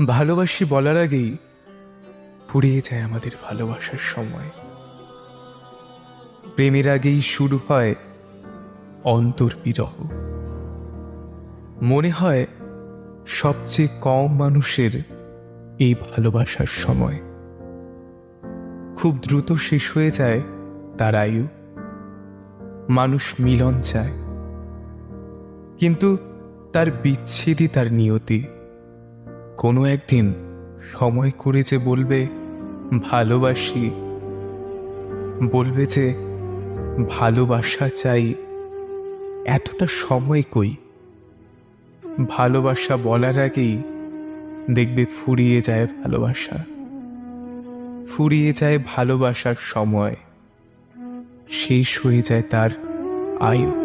ভালোবাসি বলার আগেই ফুরিয়ে যায় আমাদের ভালোবাসার সময়। প্রেমের আগেই শুরু হয় অন্তর্বিরহ। মনে হয় সবচেয়ে কম মানুষের এই ভালোবাসার সময়। খুব দ্রুত শেষ হয়ে যায় তার আয়ু। মানুষ মিলন চায়, কিন্তু তার বিচ্ছেদই তার নিয়তি। কোনো একদিন সময় করে যে বলবে ভালোবাসি, বলবে যে ভালোবাসা চাই, এতটা সময় কই? ভালোবাসা বলার আগেই দেখবে ফুরিয়ে যায় ভালোবাসা, ফুরিয়ে যায় ভালোবাসার সময়, শেষ হয়ে যায় তার আয়ু।